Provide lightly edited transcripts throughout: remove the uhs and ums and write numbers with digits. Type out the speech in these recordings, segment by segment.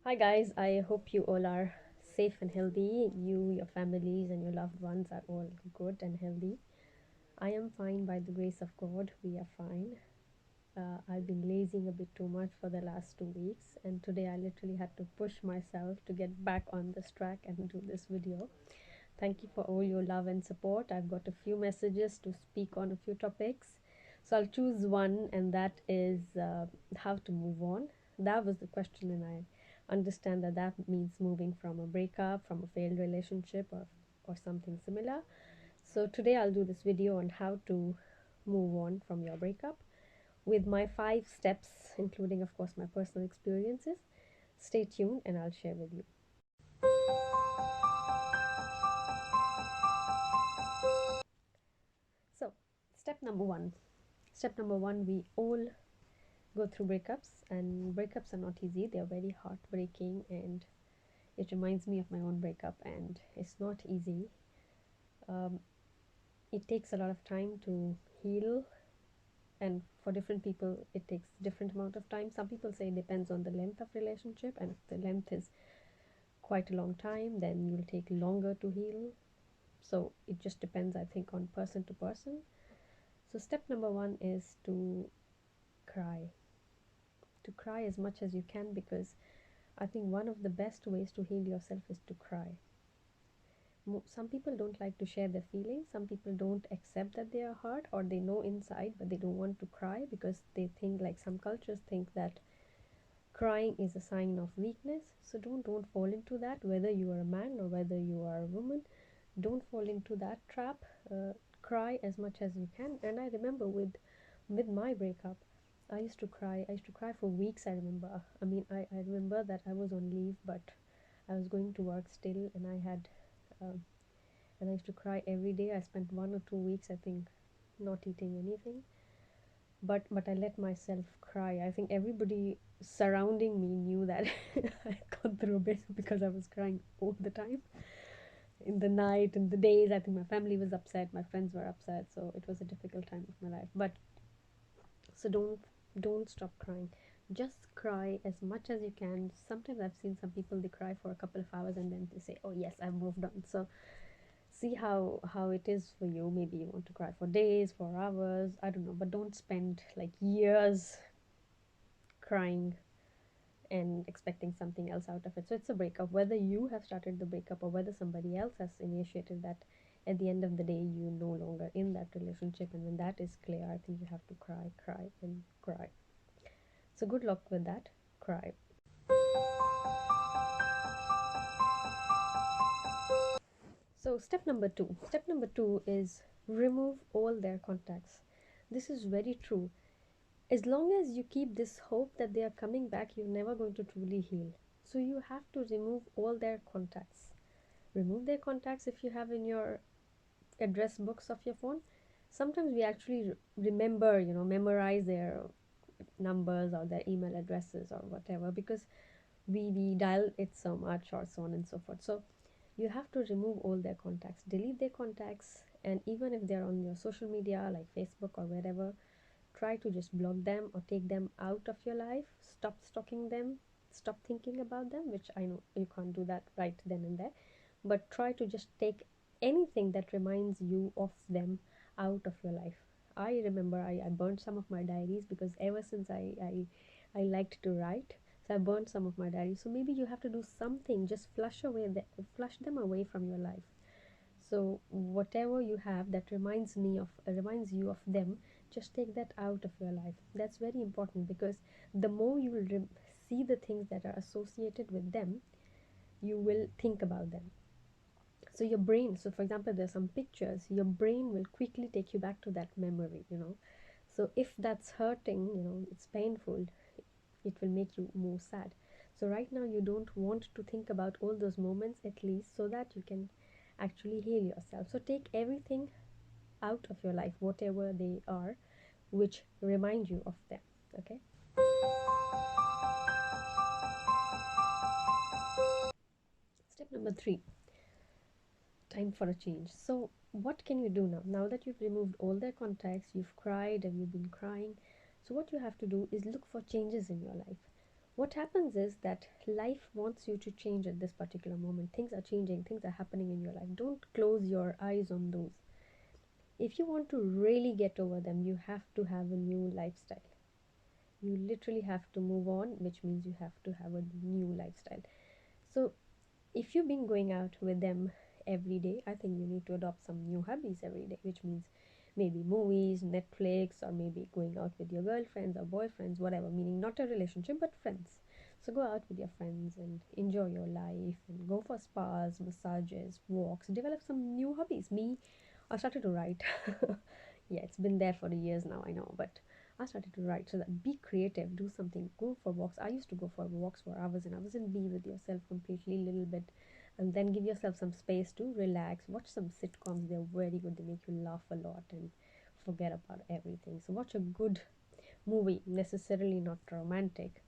Hi guys, I hope you all are safe and healthy. You, your families, and your loved ones are all good and healthy. I am fine by the grace of God. We are fine. I've been lazing a bit too much for the last 2 weeks, and today I literally had to push myself to get back on this track and do this video. Thank you for all your love and support. I've got a few messages to speak on a few topics. So I'll choose one, and that is how to move on. That was the question, and I understand that that means moving from a breakup, from a failed relationship, or something similar. So today I'll do this video on how to move on from your breakup with my 5 steps, including, of course, my personal experiences. Stay tuned, and I'll share with you. So, step number one. Step number one, we all go through breakups, and breakups are not easy. They're very heartbreaking, and it reminds me of my own breakup, and it's not easy. Um, it takes a lot of time to heal, and for different people it takes different amount of time. Some people say it depends on the length of relationship, and if the length is quite a long time, then you'll take longer to heal. So it just depends, I think, on person to person. So step number one is to cry. To cry as much as you can, because I think one of the best ways to heal yourself is to cry. Some people don't like to share their feelings. Some people don't accept that they are hurt, or they know inside but they don't want to cry because they think, like some cultures think, that crying is a sign of weakness. So don't fall into that, whether you are a man or whether you are a woman. Don't fall into that trap. Cry as much as you can. And I remember with my breakup, I used to cry for weeks. I remember, I remember that I was on leave, but I was going to work still, and um, I used to cry every day. I spent 1 or 2 weeks, I think, not eating anything. But I let myself cry. I think everybody surrounding me knew that I got through a bit because I was crying all the time. In the night, in the days, I think my family was upset, my friends were upset, so it was a difficult time of my life. But so don't stop crying. Just cry as much as you can. Sometimes I've seen some people, they cry for a couple of hours and then they say, oh yes, I've moved on. So see how it is for you. Maybe you want to cry for days, for hours, I don't know, but don't spend like years crying and expecting something else out of it. So it's a breakup, whether you have started the breakup or whether somebody else has initiated that. At the end of the day, you're no longer in that relationship, and when that is clear, I think you have to cry and cry. So good luck with that. Cry. So step number two is remove all their contacts. This is very true. As long as you keep this hope that they are coming back, you're never going to truly heal. So you have to remove all their contacts. Remove their contacts if you have in your address books of your phone. Sometimes we actually remember, memorize their numbers or their email addresses or whatever, because we dial it so much, or so on and so forth. So you have to remove all their contacts, delete their contacts, and even if they're on your social media like Facebook or wherever, try to just block them or take them out of your life. Stop stalking them, stop thinking about them, which I know you can't do that right then and there, but try to just take anything that reminds you of them out of your life. I remember I burned some of my diaries, because ever since I liked to write, so I burned some of my diaries. So maybe you have to do something, just flush them away from your life. So whatever you have that reminds you of them, just take that out of your life. That's very important, because the more you will see the things that are associated with them, you will think about them. So your brain, so for example, there's some pictures, your brain will quickly take you back to that memory. So if that's hurting, it's painful, it will make you more sad. So right now you don't want to think about all those moments, at least, so that you can actually heal yourself. So take everything out of your life, whatever they are, which remind you of them. Okay. Step number 3, time for a change. So what can you do now that you've removed all their contacts, you've cried and you've been crying? So what you have to do is look for changes in your life. What happens is that life wants you to change at this particular moment. Things are changing, things are happening in your life. Don't close your eyes on those. If you want to really get over them, you have to have a new lifestyle. You literally have to move on, which means you have to have a new lifestyle. So if you've been going out with them every day, I think you need to adopt some new hobbies every day, which means maybe movies, Netflix, or maybe going out with your girlfriends or boyfriends, whatever, meaning not a relationship but friends. So go out with your friends and enjoy your life and go for spas, massages, walks, develop some new hobbies. Me, I started to write. Yeah, it's been there for years now, I know, but I started to write. So that be creative, do something, go for walks. I used to go for walks for hours and hours and be with yourself completely, little bit, and then give yourself some space to relax. Watch some sitcoms; they're very good. They make you laugh a lot and forget about everything. So watch a good movie, necessarily not romantic,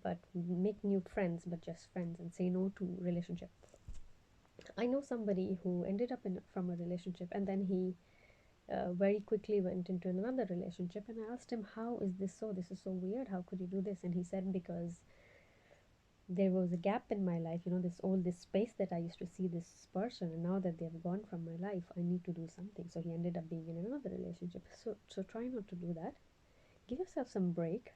but make new friends, but just friends, and say no to relationship. I know somebody who ended up in from a relationship and then he very quickly went into another relationship, and I asked him, how is this so? This is so weird. How could you do this? And he said, because there was a gap in my life, this space that I used to see this person, and now that they've gone from my life, I need to do something. So he ended up being in another relationship. So try not to do that. Give yourself some break.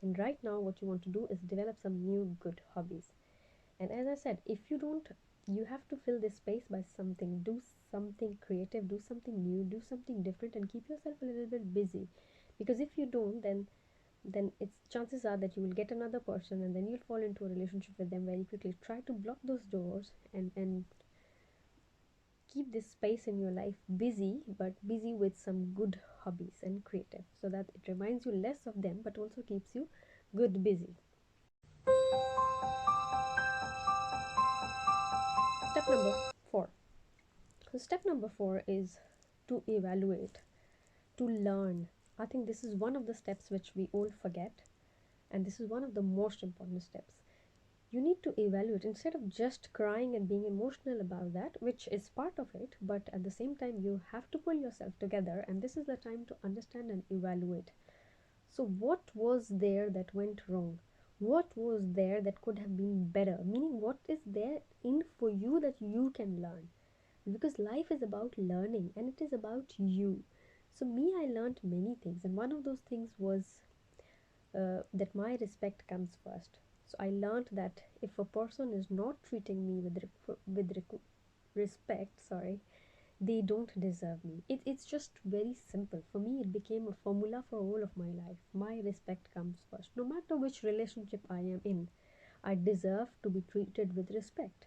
And right now what you want to do is develop some new good hobbies. And as I said, if you don't, you have to fill this space by something. Do something creative, do something new, do something different, and keep yourself a little bit busy. Because if you don't, then it's chances are that you will get another person and then you'll fall into a relationship with them very quickly. Try to block those doors and keep this space in your life busy, but busy with some good hobbies and creative, so that it reminds you less of them but also keeps you good busy. Step number 4. So step number 4 is to evaluate, to learn. I think this is one of the steps which we all forget, and this is one of the most important steps. You need to evaluate instead of just crying and being emotional about that, which is part of it, but at the same time, you have to pull yourself together, and this is the time to understand and evaluate. So, what was there that went wrong? What was there that could have been better? Meaning, what is there in for you that you can learn? Because life is about learning and it is about you. So, me, I learned many things, and one of those things was that my respect comes first. So I learned that if a person is not treating me with respect, sorry, they don't deserve me. It's just very simple. For me, it became a formula for all of my life. My respect comes first. No matter which relationship I am in, I deserve to be treated with respect.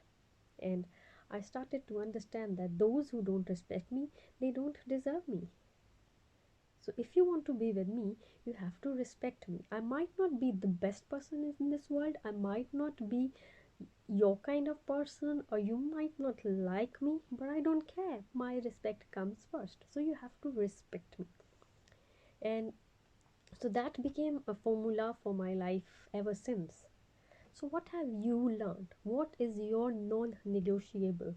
And I started to understand that those who don't respect me, they don't deserve me. So if you want to be with me, you have to respect me. I might not be the best person in this world. I might not be your kind of person, or you might not like me, but I don't care. My respect comes first. So you have to respect me. And so that became a formula for my life ever since. So what have you learned? What is your non-negotiable?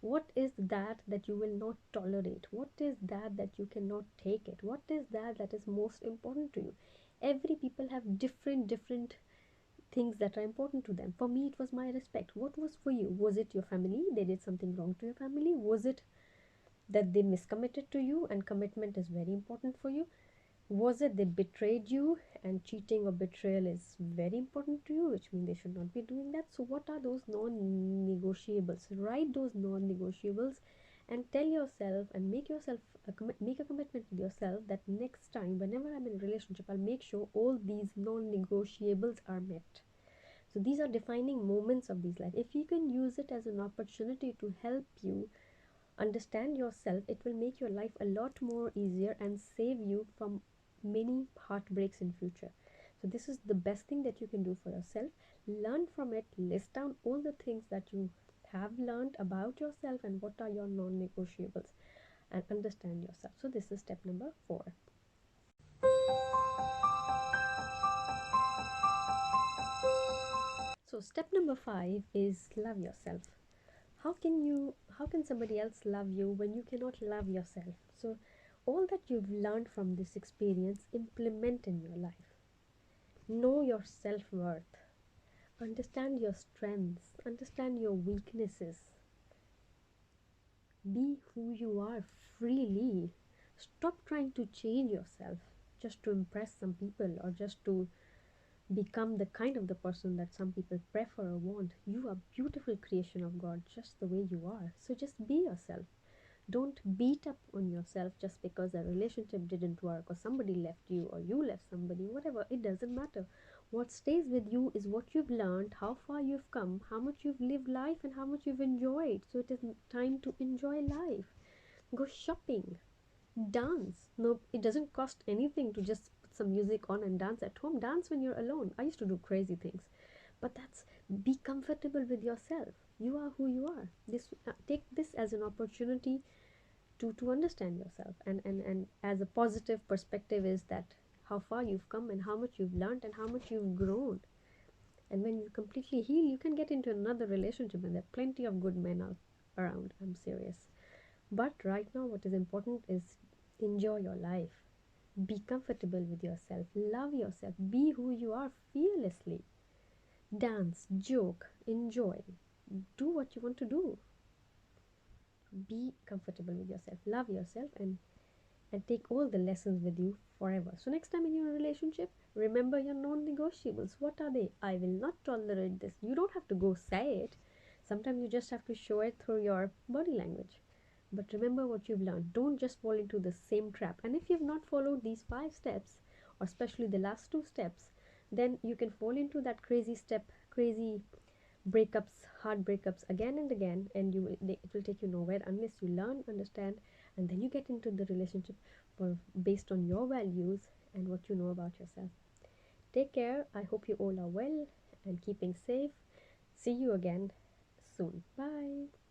What is that you will not tolerate? What is that you cannot take it? What is that is most important to you? Every people have different things that are important to them. For me, it was my respect. What was for you? Was it your family? They did something wrong to your family? Was it that they miscommitted to you, and commitment is very important for you? Was it they betrayed you, and cheating or betrayal is very important to you, which means they should not be doing that? So what are those non-negotiables? Write those non-negotiables and tell yourself and make a commitment with yourself that next time whenever I'm in a relationship, I'll make sure all these non-negotiables are met. So these are defining moments of these life. If you can use it as an opportunity to help you understand yourself, it will make your life a lot more easier and save you from many heartbreaks in future. So this is the best thing that you can do for yourself. Learn from it, list down all the things that you have learned about yourself and what are your non-negotiables, and understand yourself. So this is step number 4. So step number 5 is love yourself. How can somebody else love you when you cannot love yourself? So all that you've learned from this experience, implement in your life. Know your self-worth. Understand your strengths, understand your weaknesses, be who you are freely. Stop trying to change yourself just to impress some people or just to become the kind of the person that some people prefer or want. You are beautiful creation of God just the way you are. So just be yourself. Don't beat up on yourself just because a relationship didn't work or somebody left you or you left somebody, whatever. It doesn't matter. What stays with you is what you've learned, how far you've come, how much you've lived life, and how much you've enjoyed. So it is time to enjoy life. Go shopping, dance. No, it doesn't cost anything to just put some music on and dance at home. Dance when you're alone. I used to do crazy things, but that's, be comfortable with yourself. You are who you are. This take this as an opportunity to understand yourself, and as a positive perspective is that how far you've come and how much you've learned and how much you've grown. And when you completely heal, you can get into another relationship, and there are plenty of good men out around. I'm serious. But right now, what is important is enjoy your life. Be comfortable with yourself. Love yourself. Be who you are fearlessly. Dance, joke, enjoy. Do what you want to do. Be comfortable with yourself. Love yourself, and take all the lessons with you forever. So, next time in your relationship, remember your non negotiables. What are they? I will not tolerate this. You don't have to go say it. Sometimes you just have to show it through your body language. But remember what you've learned. Don't just fall into the same trap. And if you've not followed these 5 steps, or especially the last 2 steps, then you can fall into that crazy step, crazy breakups, hard breakups again and again, and it will take you nowhere unless you learn, understand, and then you get into the relationship for based on your values and what you know about yourself. Take care. I hope you all are well and keeping safe. See you again soon. Bye.